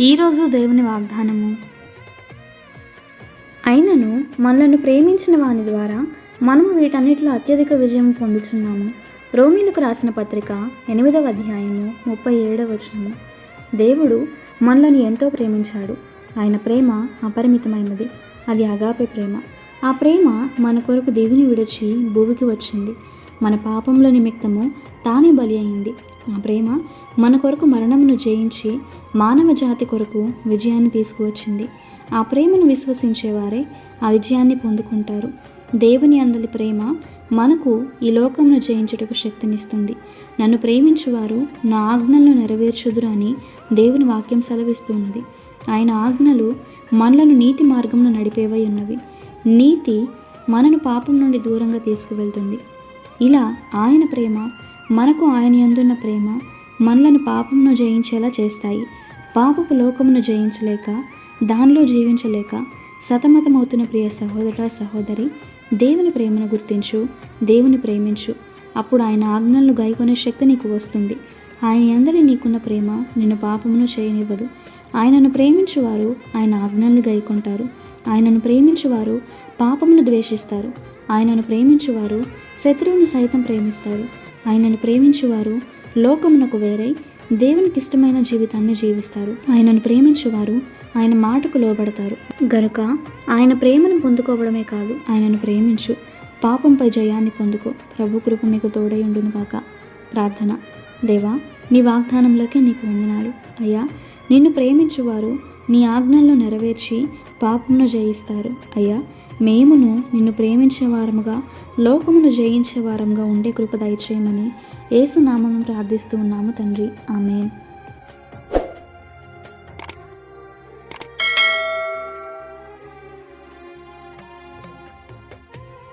ఈరోజు దేవుని వాగ్దానము. అయినను మనలను ప్రేమించిన వాని ద్వారా మనము వీటన్నిటిలో అత్యధిక విజయం పొందుచున్నాము. రోమీలకు రాసిన పత్రిక 8వ అధ్యాయము 37వ వచనము. దేవుడు మనలను ఎంతో ప్రేమించాడు. ఆయన ప్రేమ అపరిమితమైనది. అది అగాపే ప్రేమ. ఆ ప్రేమ మన కొరకు దేవుని విడిచి భూమికి వచ్చింది. మన పాపముల నిమిత్తము తానే బలి అయింది. ఆ ప్రేమ మన కొరకు మరణమును జయించి మానవ జాతి కొరకు విజయాన్ని తీసుకువచ్చింది. ఆ ప్రేమను విశ్వసించేవారే ఆ విజయాన్ని పొందుకుంటారు. దేవుని అందలి ప్రేమ మనకు ఈ లోకమును జయించుటకు శక్తినిస్తుంది. నన్ను ప్రేమించువారు నా ఆజ్ఞలను నెరవేర్చుదురు అని దేవుని వాక్యం సెలవిస్తున్నది. ఆయన ఆజ్ఞలు మనలను నీతి మార్గంలో నడిపేవై ఉన్నవి. నీతి మనను పాపం నుండి దూరంగా తీసుకువెళ్తుంది. ఇలా ఆయన ప్రేమ, మనకు ఆయన యందున్న ప్రేమ మనలను పాపమును జయించేలా చేస్తాయి. పాపపు లోకమును జయించలేక, దానిలో జీవించలేక సతమతమవుతున్న ప్రియ సహోదర సహోదరి, దేవుని ప్రేమను గుర్తించు, దేవుని ప్రేమించు. అప్పుడు ఆయన ఆజ్ఞలను గైకొనే శక్తి నీకు వస్తుంది. ఆయన యందలి నీకున్న ప్రేమ నిన్ను పాపమును చేయనివ్వదు. ఆయనను ప్రేమించువారు ఆయన ఆజ్ఞలను గైకొంటారు. ఆయనను ప్రేమించువారు పాపమును ద్వేషిస్తారు. ఆయనను ప్రేమించువారు శత్రువును సైతం ప్రేమిస్తారు. ఆయనను ప్రేమించువారు లోకమునకు వేరై దేవునికి ఇష్టమైన జీవితాన్ని జీవిస్తారు. ఆయనను ప్రేమించువారు ఆయన మాటకు లోబడతారు. గనుక ఆయన ప్రేమను పొందుకోవడమే కాదు, ఆయనను ప్రేమించు, పాపంపై జయాన్ని పొందుకో. ప్రభు కృప మీకు తోడై ఉండును గాక. ప్రార్థన. దేవా, నీ వాగ్దానంలోకి నీకు వందనాలు. అయ్యా, నిన్ను ప్రేమించువారు నీ ఆజ్ఞలను నెరవేర్చి పాపమును జయిస్తారు. అయ్యా, మేమును నిన్ను ప్రేమించే వారముగా, లోకమును జయించే వారముగా ఉండే కృప దయచేయమని యేసు నామమున ప్రార్థిస్తూ ఉన్నాము తండ్రి. ఆమేన్.